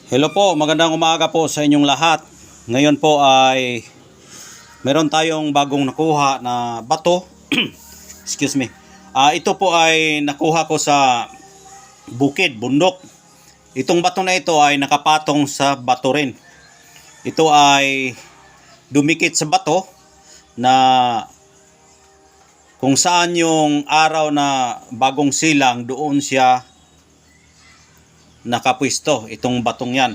Hello po, magandang umaga po sa inyong lahat. Ngayon po ay meron tayong bagong nakuha na bato. Excuse me. Ito po ay nakuha ko sa bukid, bundok. Itong bato na ito ay nakapatong sa bato rin. Ito ay dumikit sa bato na kung saan yung araw na bagong silang doon siya nakapwisto, itong batong yan.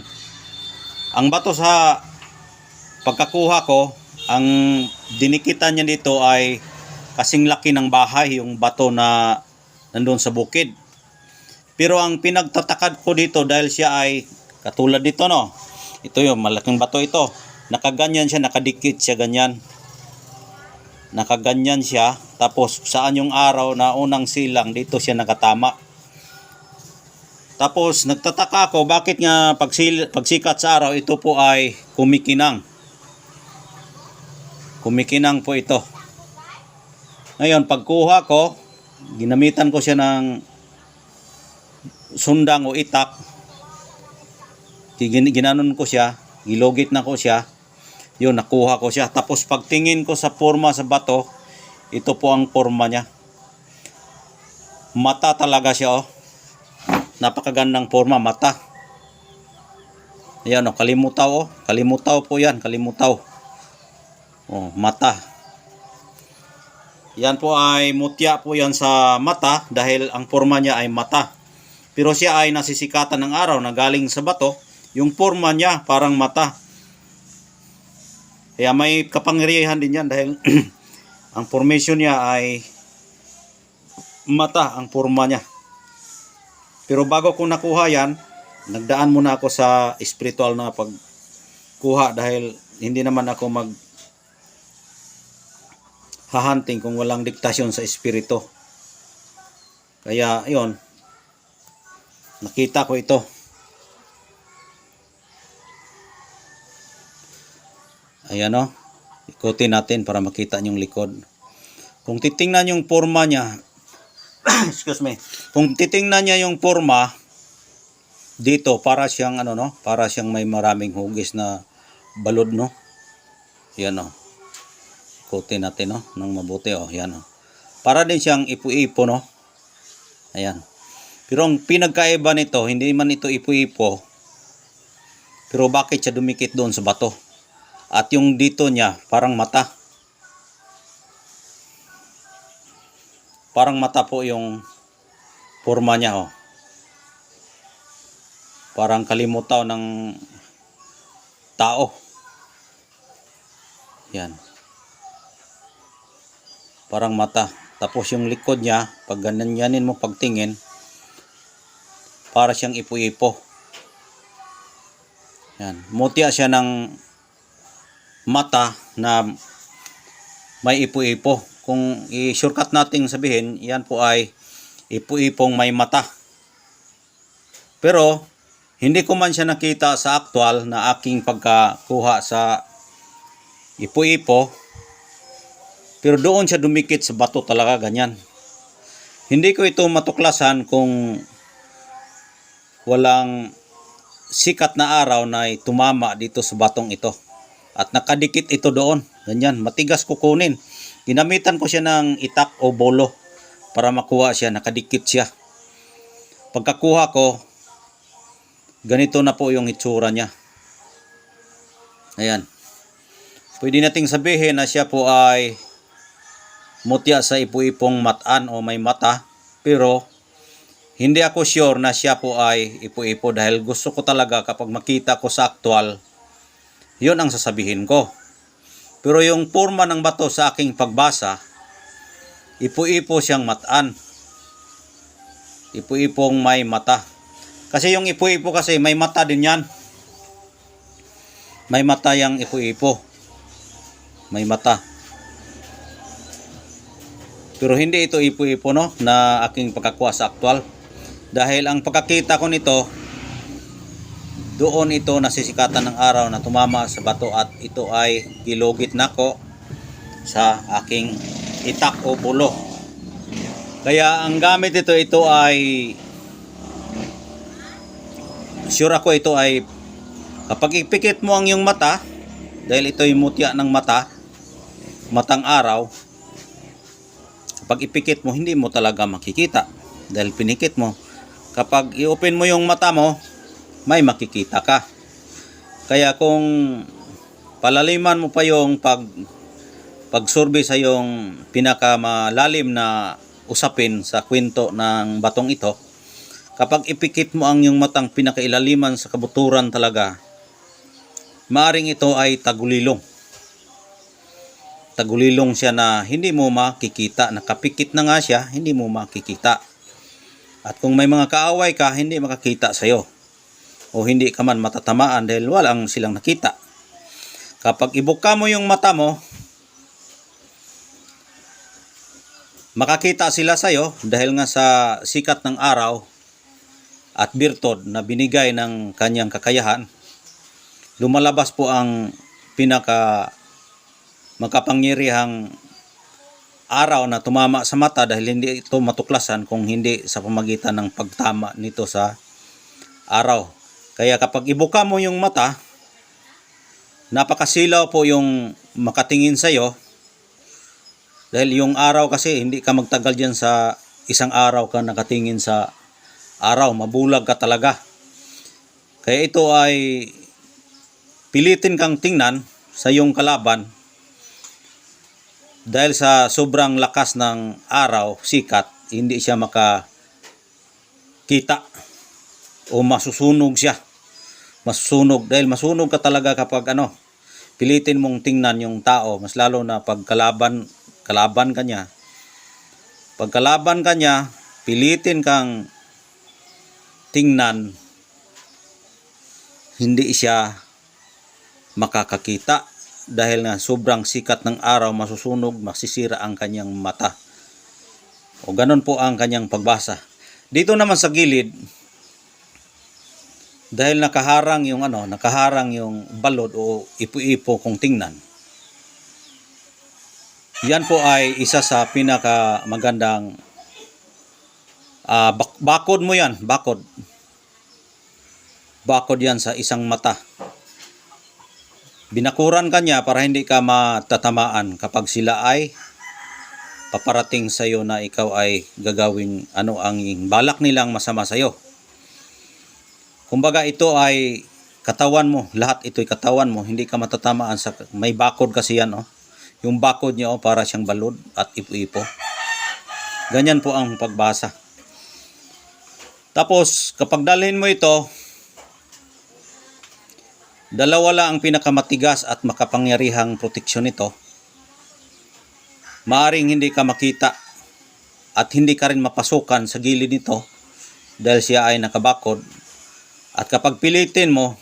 Ang bato sa pagkakuha ko, ang dinikitan niya dito ay kasing laki ng bahay, yung bato na nandun sa bukid. Pero ang pinagtatakad ko dito dahil siya ay katulad dito, no, ito yung malaking bato ito, nakaganyan siya, nakadikit siya ganyan, nakaganyan siya, tapos saan yung araw na unang silang dito siya nakatama. Tapos nagtataka ako bakit nga pagsikat sa araw ito po ay kumikinang. Kumikinang po ito. Ngayon pagkuha ko, ginamitan ko siya ng sundang o itak. Ginanon ko siya, gilogit na ko siya. Yun, nakuha ko siya. Tapos pagtingin ko sa forma sa bato, ito po ang forma niya. Mata talaga siya, oh. Napakagandang forma, mata. Ayan, oh, kalimutaw, oh. Kalimutaw po yan, kalimutaw. Oh, mata. Yan po ay mutya po yan sa mata dahil ang forma niya ay mata. Pero siya ay nasisikatan ng araw na galing sa bato. Yung forma niya parang mata. Kaya may kapangyarihan din yan dahil ang formation niya ay mata, ang forma niya. Pero bago ko nakuha yan, nagdaan muna ako sa spiritual na pagkuha dahil hindi naman ako hahanting kung walang diktasyon sa espiritu. Kaya yon, nakita ko ito. Ayan, o, ikutin natin para makita yung likod. Kung titingnan yung forma niya, excuse me. Kung titingnan niya yung forma dito, para siyang ano, no, para siyang may maraming hugis na balod, no. Yan, oh. Ikutin natin, no, ng mabuti, oh. Yan, oh. Para din siyang ipu-ipo, no. Ayan. Pero ang pinagkaiba nito, hindi man ito ipu-ipo. Pero bakit siya dumikit doon sa bato? At yung dito niya, parang mata. Parang mata po yung forma niya, oh. Parang kalimutaw ng tao. Yan. Parang mata. Tapos yung likod niya, pag ganyanin mo pagtingin, para siyang ipo-ipo. Yan. Mutya siya ng mata na may ipo-ipo. Kung i-shortcut natin sabihin, yan po ay ipo-ipong may mata. Pero hindi ko man siya nakita sa actual na aking pagkakuha sa ipo-ipo. Pero doon siya dumikit sa bato talaga, ganyan. Hindi ko ito matuklasan kung walang sikat na araw na tumama dito sa batong ito. At nakadikit ito doon, ganyan, matigas kukunin. Ginamitan ko siya ng itak o bolo para makuha siya, nakadikit siya. Pagkakuha ko, ganito na po yung itsura niya. Ayan. Pwede nating sabihin na siya po ay mutya sa ipu-ipong mataan o may mata. Pero hindi ako sure na siya po ay ipu-ipo dahil gusto ko talaga kapag makita ko sa actual, yun ang sasabihin ko. Pero yung forma ng bato sa aking pagbasa, ipu-ipo siyang mataan. Ipu-ipong may mata. Kasi yung ipu-ipo kasi may mata din yan. May mata yung ipu-ipo. May mata. Pero hindi ito ipu-ipo, no, na aking pagkakuha sa actual. Dahil ang pagkakita ko nito, doon ito nasisikatan ng araw na tumama sa bato at ito ay gilogit na ko sa aking itak o bulo. Kaya ang gamit ito ay sure ako ito ay Kapag ipikit mo ang iyong mata, dahil ito'y mutya ng mata, matang araw, kapag ipikit mo, hindi mo talaga makikita dahil pinikit mo. Kapag i-open mo yung mata mo, may makikita ka. Kaya kung palaliman mo pa yung pagsurvey sa yung pinakamalalim na usapin sa kwento ng batong ito, kapag ipikit mo ang yung matang pinakailaliman sa kabuturan talaga, maaring ito ay tagulilong. Tagulilong siya na hindi mo makikita. Nakapikit na nga siya, hindi mo makikita. At kung may mga kaaway ka, hindi makakita sa'yo. O hindi ka man matatamaan dahil walang silang nakita. Kapag ibuka mo yung mata mo, makakita sila sa'yo dahil nga sa sikat ng araw at birtod na binigay ng kanyang kakayahan. Lumalabas po ang makapangyarihang araw na tumama sa mata dahil hindi ito matuklasan kung hindi sa pamagitan ng pagtama nito sa araw. Kaya kapag ibuka mo yung mata, napakasilaw po yung makatingin sa iyo dahil yung araw kasi hindi ka magtagal dyan sa isang araw ka nakatingin sa araw, mabulag ka talaga. Kaya ito ay pilitin kang tingnan sa iyong kalaban dahil sa sobrang lakas ng araw, sikat, hindi siya makakita o masusunog siya. Masusunog dahil masunog ka talaga kapag pilitin mong tingnan yung tao, mas lalo na pag kalaban ka niya. Pag kalaban ka niya, pilitin kang tingnan, hindi siya makakakita dahil nga sobrang sikat ng araw, masusunog, masisira ang kanyang mata. O ganun po ang kanyang pagbasa. Dito naman sa gilid, dahil nakaharang yung balod o ipo-ipo kung tingnan. Yan po ay isa sa pinaka magandang bakod mo yan, bakod. Bakod yan sa isang mata. Binakuran ka niya para hindi ka matatamaan kapag sila ay paparating sa iyo na ikaw ay gagawing ang balak nilang masama sa iyo. Kumbaga ito ay katawan mo, lahat ito'y katawan mo, hindi ka matatamaan sa may bakod kasi yan Yung bakod niya para siyang balod at ipo-ipo. Ganyan po ang pagbasa. Tapos kapag dalhin mo ito, dalawa lang ang pinakamatigas at makapangyarihang proteksyon nito. Maaring hindi ka makita at hindi ka rin mapasukan sa gilid nito dahil siya ay nakabakod. At kapag pilitin mo,